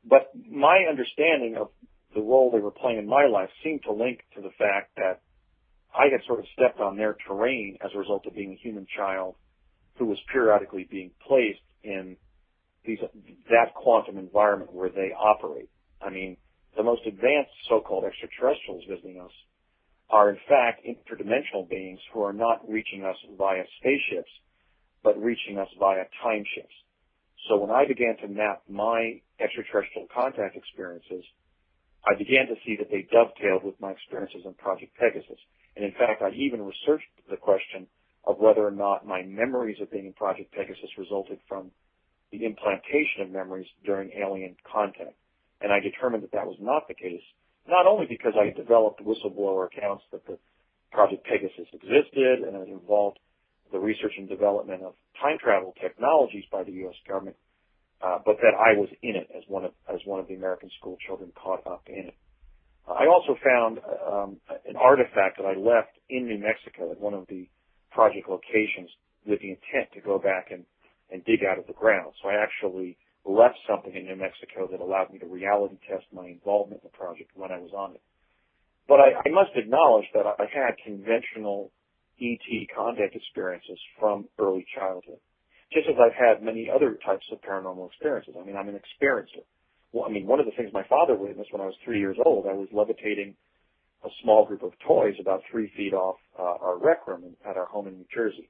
But my understanding of the role they were playing in my life seemed to link to the fact that I had sort of stepped on their terrain as a result of being a human child who was periodically being placed in that quantum environment where they operate. I mean, the most advanced so-called extraterrestrials visiting us are in fact interdimensional beings who are not reaching us via spaceships, but reaching us via time ships. So when I began to map my extraterrestrial contact experiences, I began to see that they dovetailed with my experiences in Project Pegasus. And in fact, I even researched the question of whether or not my memories of being in Project Pegasus resulted from the implantation of memories during alien contact. And I determined that that was not the case, not only because I developed whistleblower accounts that the Project Pegasus existed and it involved the research and development of time travel technologies by the U.S. government, but that I was in it as one of the American school children caught up in it. I also found an artifact that I left in New Mexico at one of the project locations with the intent to go back and dig out of the ground. So I actually left something in New Mexico that allowed me to reality test my involvement in the project when I was on it. But I must acknowledge that I had conventional ET contact experiences from early childhood, just as I've had many other types of paranormal experiences. I mean, I'm an experiencer. Well, I mean, one of the things my father witnessed when I was 3 years old, I was levitating a small group of toys about 3 feet off our rec room at our home in New Jersey.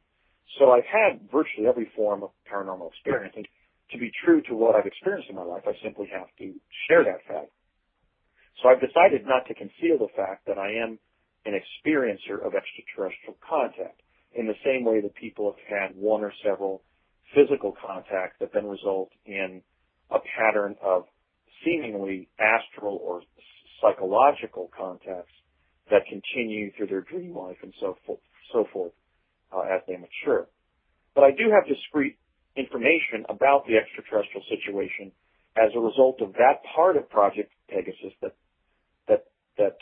So I've had virtually every form of paranormal experience. And to be true to what I've experienced in my life, I simply have to share that fact. So I've decided not to conceal the fact that I am an experiencer of extraterrestrial contact in the same way that people have had one or several physical contacts that then result in a pattern of seemingly astral or psychological contacts that continue through their dream life and so forth as they mature. But I do have discrete information about the extraterrestrial situation as a result of that part of Project Pegasus that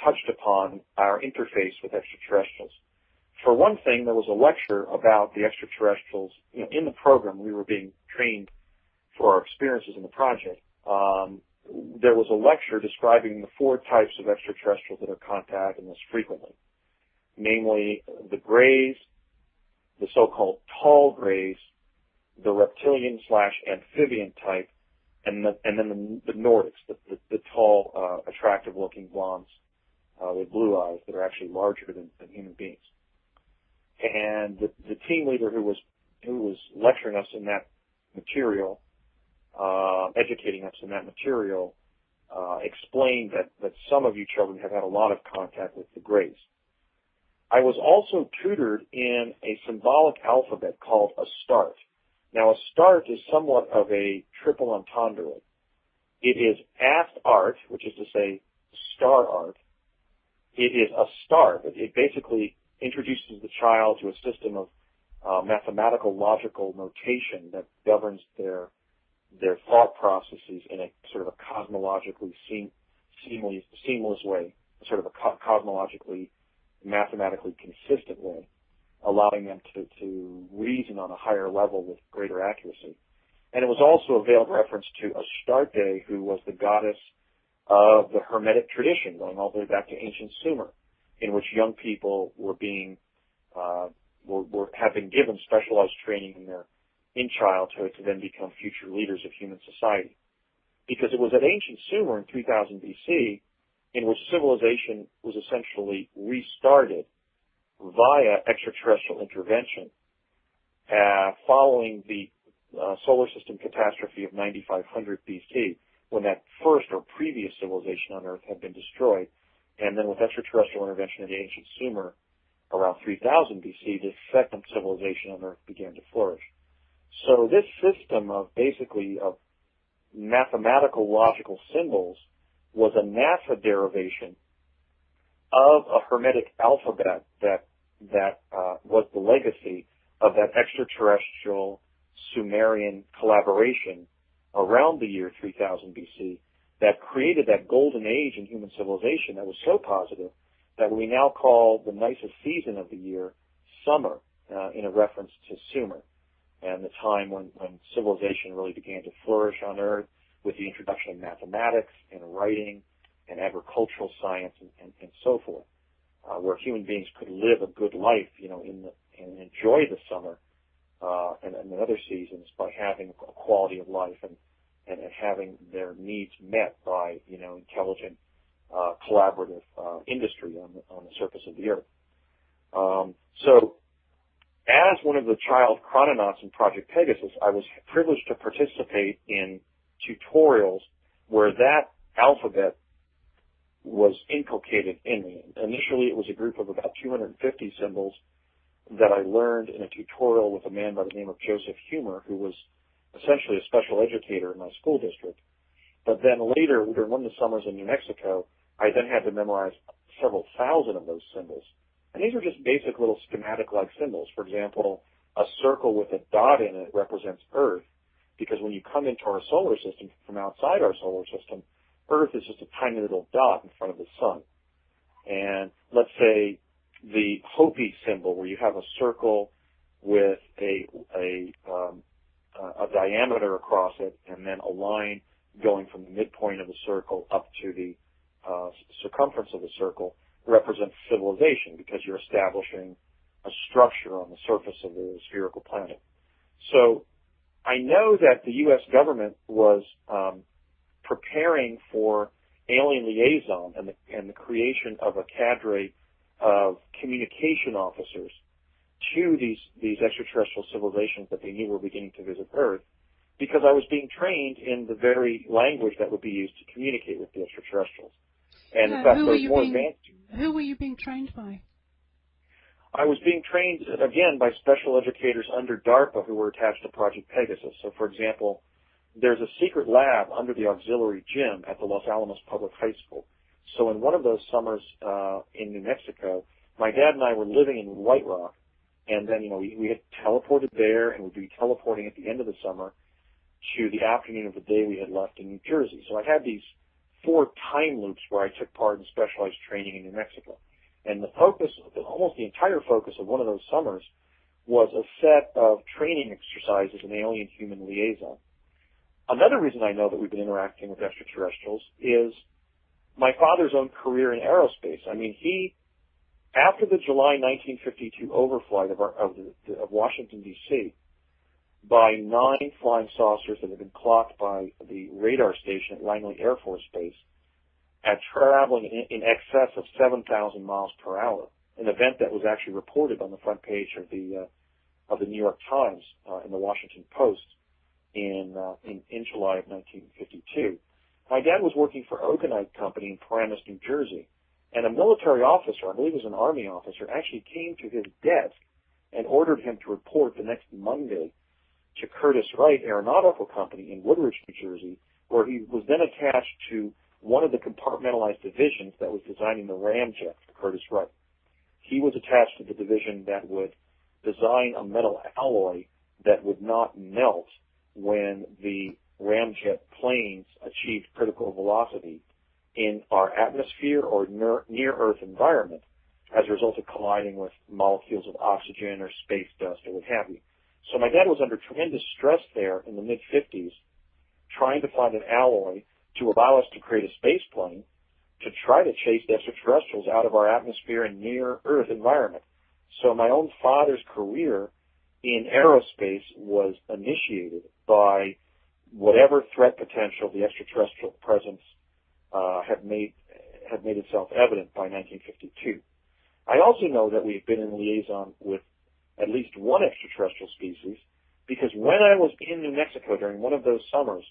touched upon our interface with extraterrestrials. For one thing, there was a lecture about the extraterrestrials. You know, in the program, we were being trained for our experiences in the project. There was a lecture describing the 4 types of extraterrestrials that are contacting us frequently, namely the Greys, the so-called tall Greys, the reptilian/amphibian type, and then the Nordics, the tall, attractive-looking blondes with blue eyes that are actually larger than human beings. And the team leader who was lecturing us in that material, educating us in that material, explained that some of you children have had a lot of contact with the Greys. I was also tutored in a symbolic alphabet called a start. Now, a start is somewhat of a triple entendre. It is ast art, which is to say star art. It is a start. It basically introduces the child to a system of mathematical logical notation that governs their thought processes in a sort of a cosmologically seamless way, sort of a cosmologically, mathematically consistent way, allowing them to reason on a higher level with greater accuracy. And it was also a veiled reference to Astarte, who was the goddess of the Hermetic tradition, going all the way back to ancient Sumer, in which young people were have been given specialized training in childhood to then become future leaders of human society. Because it was at ancient Sumer in 3000 BC in which civilization was essentially restarted via extraterrestrial intervention following the solar system catastrophe of 9500 BC, when that first or previous civilization on Earth had been destroyed. And then with extraterrestrial intervention in the ancient Sumer around 3000 BC, the second civilization on Earth began to flourish. So this system of basically of mathematical logical symbols was a NASA derivation of a Hermetic alphabet that was the legacy of that extraterrestrial Sumerian collaboration around the year 3000 BC that created that golden age in human civilization that was so positive that we now call the nicest season of the year summer, in a reference to Sumer and the time when civilization really began to flourish on Earth with the introduction of mathematics and writing and agricultural science and so forth, where human beings could live a good life, and enjoy the summer and the other seasons by having a quality of life and having their needs met by, intelligent, collaborative industry on the surface of the earth. So as one of the child chrononauts in Project Pegasus, I was privileged to participate in tutorials where that alphabet was inculcated in me. Initially, it was a group of about 250 symbols that I learned in a tutorial with a man by the name of Joseph Humer, who was essentially a special educator in my school district. But then later, during one of the summers in New Mexico, I then had to memorize several thousand of those symbols. And these are just basic little schematic-like symbols. For example, a circle with a dot in it represents Earth, because when you come into our solar system from outside our solar system, Earth is just a tiny little dot in front of the sun. And let's say the Hopi symbol, where you have a circle with a diameter across it, and then a line going from the midpoint of the circle up to the circumference of the circle, represents civilization, because you're establishing a structure on the surface of the spherical planet. So I know that the U.S. government was preparing for alien liaison and the creation of a cadre of communication officers to these extraterrestrial civilizations that they knew were beginning to visit Earth, because I was being trained in the very language that would be used to communicate with the extraterrestrials. And in fact, those more advanced. Who were you being trained by? I was being trained, again, by special educators under DARPA who were attached to Project Pegasus. So, for example, there's a secret lab under the auxiliary gym at the Los Alamos Public High School. So in one of those summers in New Mexico, my dad and I were living in White Rock, and then, we had teleported there, and we'd be teleporting at the end of the summer to the afternoon of the day we had left in New Jersey. So I had these 4 time loops where I took part in specialized training in New Mexico. And the focus, almost the entire focus of one of those summers, was a set of training exercises in alien-human liaison. Another reason I know that we've been interacting with extraterrestrials is my father's own career in aerospace. I mean, after the July 1952 overflight of Washington, D.C., by 9 flying saucers that had been clocked by the radar station at Langley Air Force Base at traveling in excess of 7,000 miles per hour, an event that was actually reported on the front page of the New York Times and the Washington Post in July of 1952. My dad was working for Okanite Company in Paramus, New Jersey, and a military officer, I believe it was an Army officer, actually came to his desk and ordered him to report the next Monday to Curtiss Wright Aeronautical Company in Woodridge, New Jersey, where he was then attached to one of the compartmentalized divisions that was designing the ramjet for Curtiss Wright. He was attached to the division that would design a metal alloy that would not melt when the ramjet planes achieved critical velocity in our atmosphere or near Earth environment as a result of colliding with molecules of oxygen or space dust or what have you. So my dad was under tremendous stress there in the mid-50s trying to find an alloy to allow us to create a space plane to try to chase the extraterrestrials out of our atmosphere and near Earth environment. So my own father's career in aerospace was initiated by whatever threat potential the extraterrestrial presence had made itself evident by 1952. I also know that we've been in liaison with at least one extraterrestrial species, because when I was in New Mexico during one of those summers,